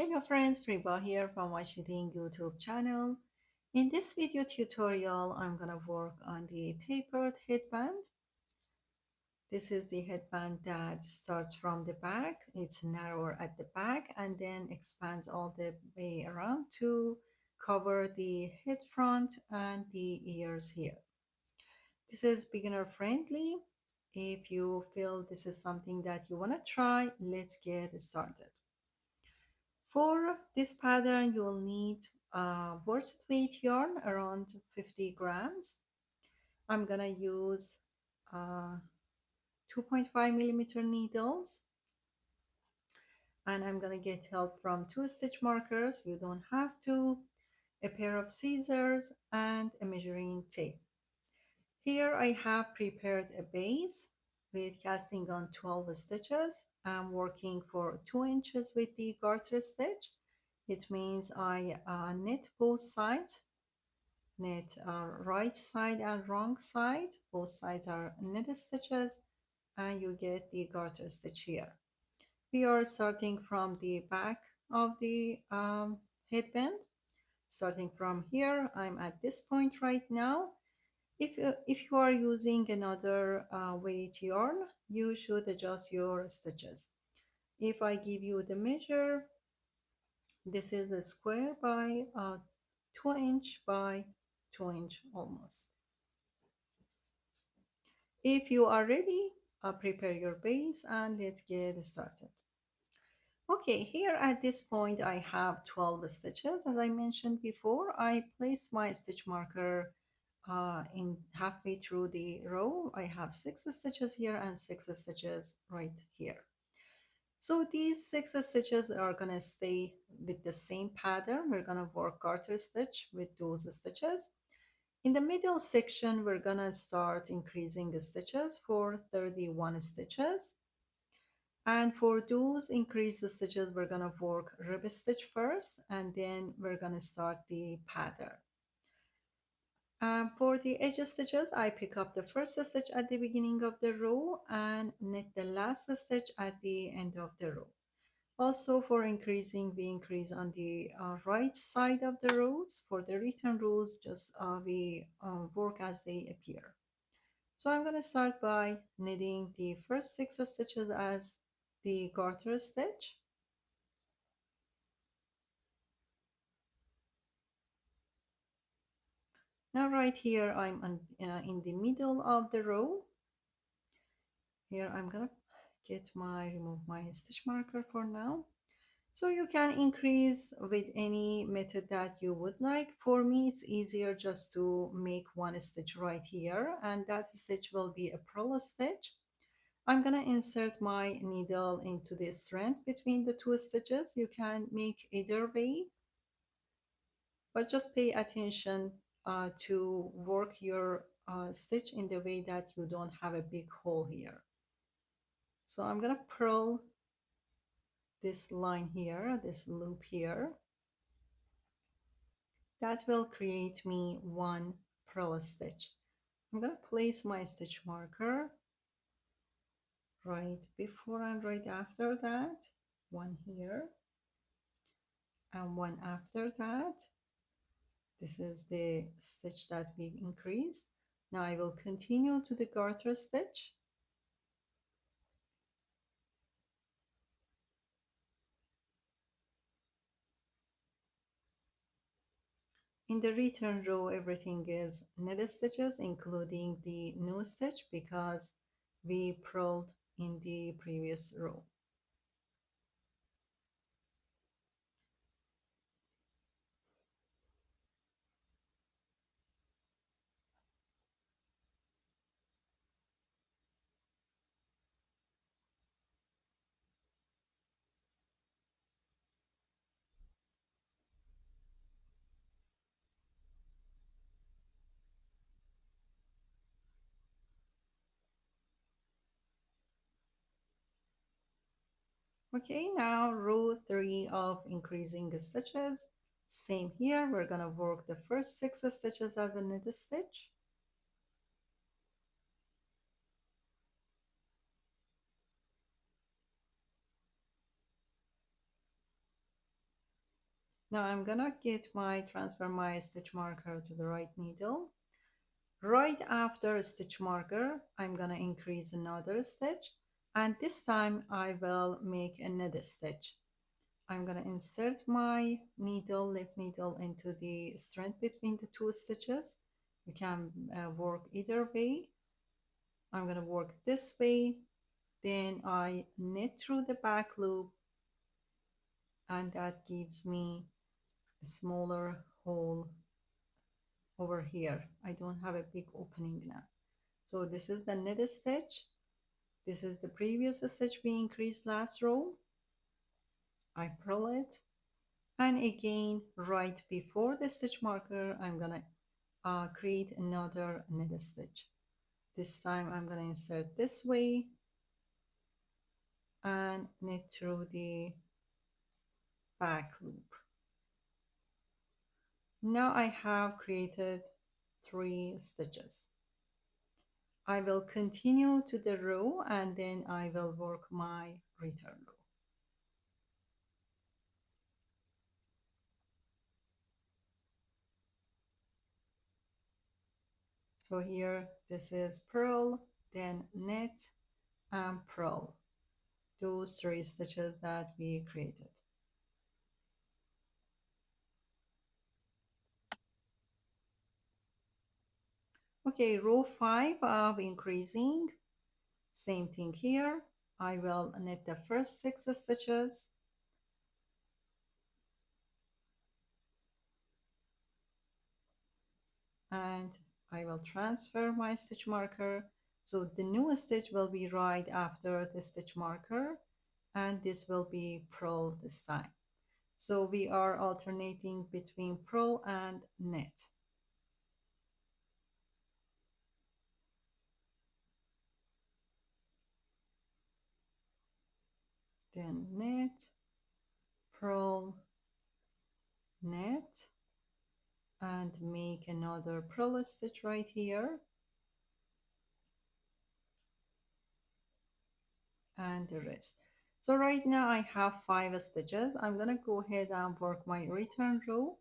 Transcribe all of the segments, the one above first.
Hello friends, Friba here from watchknitting YouTube channel. In this video tutorial, I'm gonna work on the tapered headband. This is the headband that starts from the back. It's narrower at the back and then expands all the way around to cover the head front and the ears here. This is beginner friendly. If you feel this is something that you wanna try, let's get started. For this pattern, you will need worsted weight yarn around 50 grams. I'm gonna use 2.5 millimeter needles, and I'm gonna get help from two stitch markers. You don't have to, a pair of scissors, and a measuring tape. Here I have prepared a base with casting on 12 stitches. I'm working for 2 inches with the garter stitch. It means I knit both sides, knit right side and wrong side. Both sides are knit stitches and you get the garter stitch here. We are starting from the back of the headband. Starting from here, I'm at this point right now. If you are using another weight yarn, you should adjust your stitches. If I give you the measure, this is a square by 2 inch by 2 inch almost. If you are ready, prepare your base and let's get started. Okay, here at this point I have 12 stitches. As I mentioned before, I place my stitch marker in halfway through the row. I have 6 stitches here and 6 stitches right here. So these 6 stitches are going to stay with the same pattern. We're going to work garter stitch with those stitches. In the middle section, we're going to start increasing the stitches for 31 stitches. And for those increased stitches, we're going to work rib stitch first, and then we're going to start the pattern. For the edge stitches, I pick up the first stitch at the beginning of the row and knit the last stitch at the end of the row. Also for increasing, we increase on the right side of the rows. For the return rows, just we work as they appear. So I'm going to start by knitting the first 6 stitches as the garter stitch. Now right here, I'm in the middle of the row. Here I'm going to remove my stitch marker for now. So you can increase with any method that you would like. For me, it's easier just to make one stitch right here, and that stitch will be a purl stitch. I'm gonna insert my needle into the strand between the two stitches. You can make either way, but just pay attention to work your stitch in the way that you don't have a big hole here. So I'm gonna purl this line here, this loop here. That will create me one purl stitch. I'm going to place my stitch marker right before and right after that, one here and one after that. This is the stitch that we increased. Now I will continue to the garter stitch. In the return row, everything is knit stitches, including the new stitch because we purled in the previous row. Okay, now row 3 of increasing stitches. Same here, we're gonna work the first 6 stitches as a knit stitch. Now I'm gonna transfer my stitch marker to the right needle. Right after stitch marker, I'm gonna increase another stitch, and this time I will make a knit stitch. I'm gonna insert my needle, left needle into the strand between the two stitches. You can work either way. I'm gonna work this way, then I knit through the back loop, and that gives me a smaller hole over here. I don't have a big opening now. So this is the knit stitch. This is the previous stitch we increased last row. I purl it, and again right before the stitch marker I'm gonna create another knit stitch. This time I'm gonna insert this way and knit through the back loop. Now I have created 3 stitches. I will continue to the row and then I will work my return row. So here this is purl, then knit and purl. Those 3 stitches that we created. Okay, row 5 of increasing. Same thing here. I will knit the first 6 stitches and I will transfer my stitch marker. So the new stitch will be right after the stitch marker and this will be purl this time. So we are alternating between purl and knit. Then knit, purl, knit, and make another purl stitch right here and the rest. So right now I have 5 stitches. I'm gonna go ahead and work my return row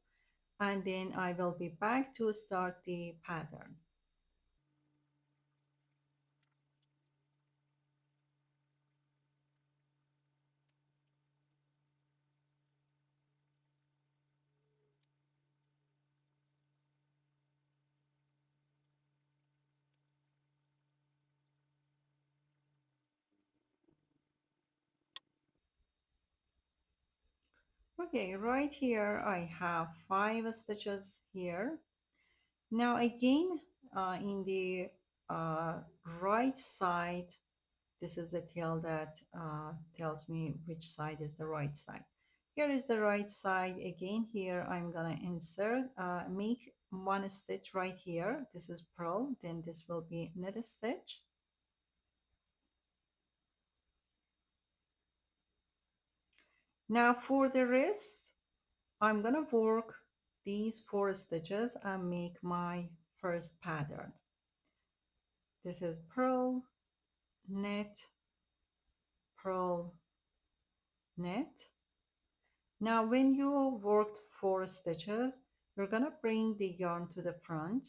and then I will be back to start the pattern. Okay, right here I have 5 stitches here. Now again, in the right side, this is the tail that tells me which side is the right side. Here is the right side. Again, here I'm gonna insert, make 1 stitch right here. This is purl, then this will be knit stitch. Now for the rest, I'm gonna work these 4 stitches and make my first pattern. This is purl, knit, purl, knit. Now when you worked 4 stitches, you're gonna bring the yarn to the front,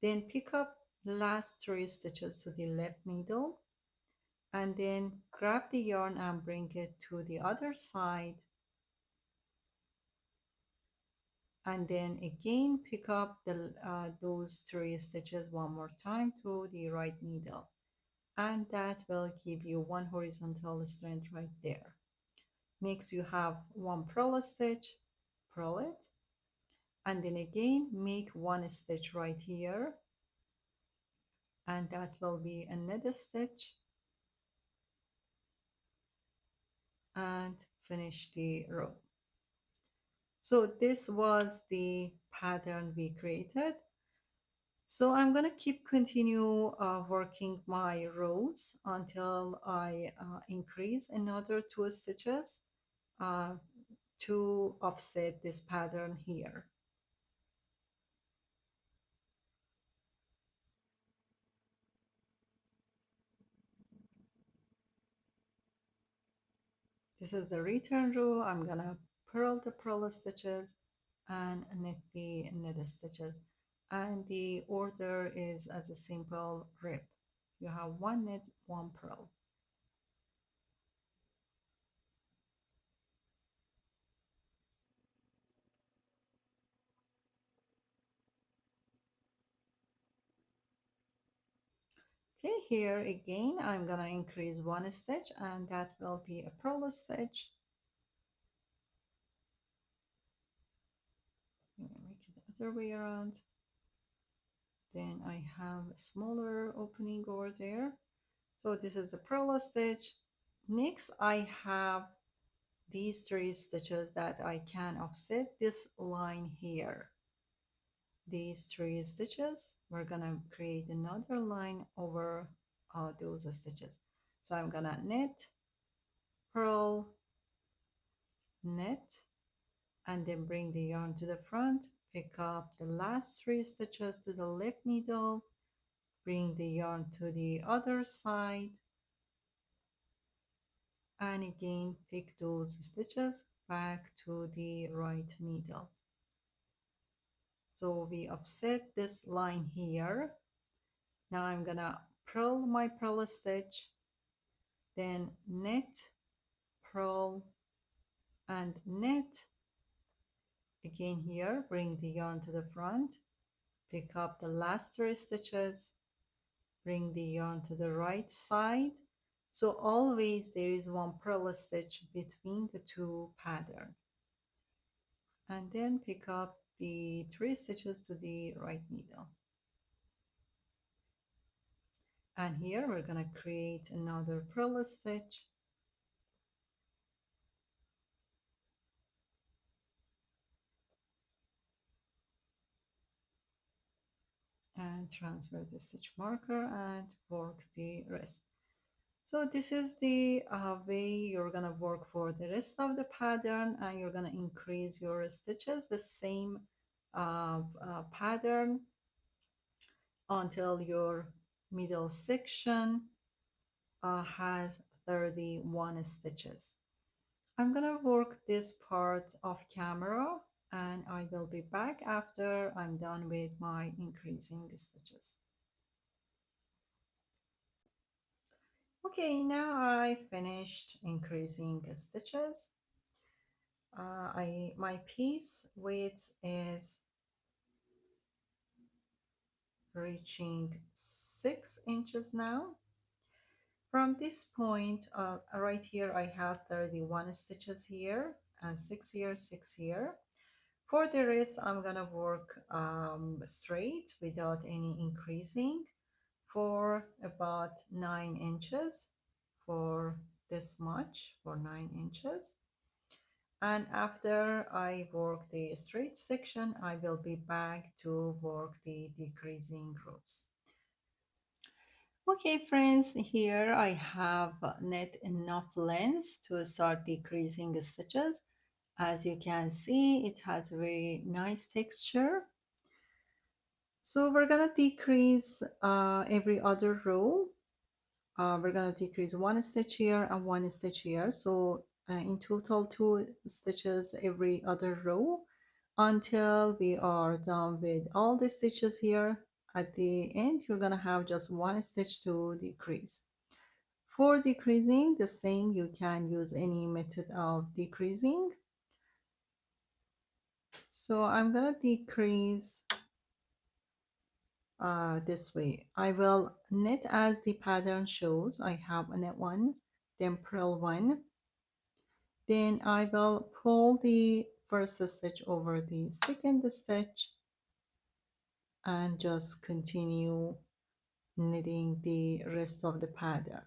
then pick up the last 3 stitches to the left needle, and then grab the yarn and bring it to the other side, and then again pick up those 3 stitches one more time to the right needle, and that will give you one horizontal strand right there. Makes you have one purl stitch, purl it, and then again make 1 stitch right here, and that will be a knit stitch, and finish the row. So this was the pattern we created. So I'm going to continue working my rows until I increase another 2 stitches uh, to offset this pattern here. This is the return row. I'm gonna purl the purl stitches and knit the knit stitches. And the order is as a simple rip. You have one knit, one purl. Okay, here again, I'm gonna increase one stitch and that will be a purl stitch. Make it the other way around. Then I have a smaller opening over there. So this is the purl stitch. Next, I have these three stitches that I can offset this line here. These three stitches, we're gonna create another line over those stitches. So I'm gonna knit, purl, knit, and then bring the yarn to the front, pick up the last three stitches to the left needle, bring the yarn to the other side, and again pick those stitches back to the right needle. So we offset this line here. Now I'm gonna purl my purl stitch, then knit, purl, and knit. Again here, bring the yarn to the front, pick up the last three stitches, bring the yarn to the right side. So always there is one purl stitch between the two patterns. And then pick up the three stitches to the right needle. And here we're going to create another purl stitch. And transfer the stitch marker and work the rest. So this is the way you're gonna work for the rest of the pattern, and you're gonna increase your stitches the same pattern until your middle section has 31 stitches. I'm gonna work this part off camera and I will be back after I'm done with my increasing stitches. Okay, now I finished increasing stitches. My piece width is reaching 6 inches now. From this point, right here, I have 31 stitches here and 6 here, 6 here. For the rest, I'm gonna work straight without any increasing for about 9 inches, for this much, for 9 inches. And after I work the straight section, I will be back to work the decreasing groups. Okay, friends, here I have knit enough length to start decreasing stitches. As you can see, it has a very nice texture. So we're gonna decrease every other row. We're gonna decrease one stitch here and one stitch here. So in total, 2 stitches every other row until we are done with all the stitches here. At the end, you're gonna have just one stitch to decrease. For decreasing, the same, you can use any method of decreasing. So I'm gonna decrease this way. I will knit as the pattern shows. I have a knit one, then purl one, then I will pull the first stitch over the second stitch and just continue knitting the rest of the pattern.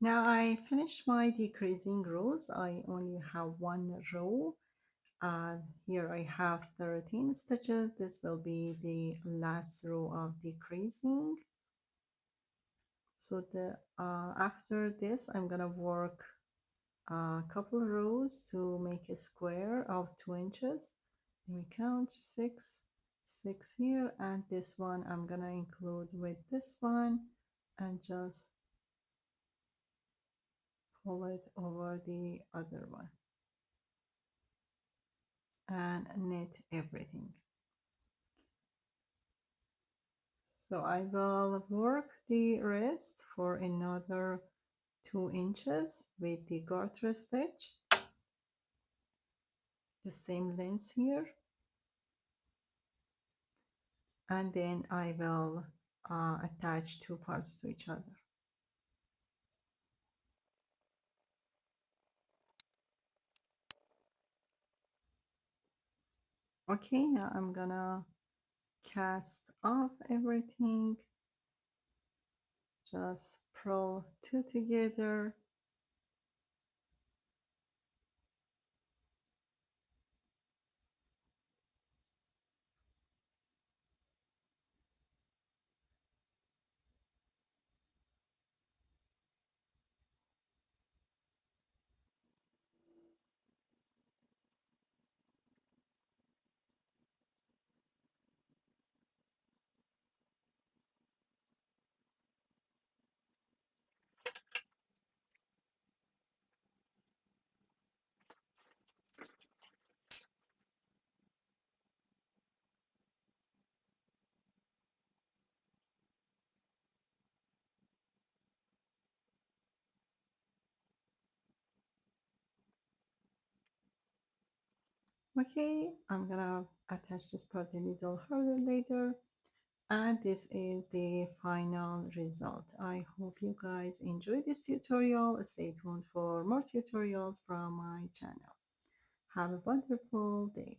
Now I finished my decreasing rows. I only have one row. Here I have 13 stitches. This will be the last row of decreasing. So the after this, I'm gonna work a couple rows to make a square of 2 inches. Let me count: six here, and this one I'm gonna include with this one, and just pull it over the other one and knit everything. So I will work the rest for another 2 inches with the garter stitch, the same length here, and then I will attach two parts to each other. Okay, now I'm gonna cast off everything, just pull two together. Okay, I'm gonna attach this part a little harder later, and this is the final result. I hope you guys enjoyed this tutorial. Stay tuned for more tutorials from my channel. Have a wonderful day.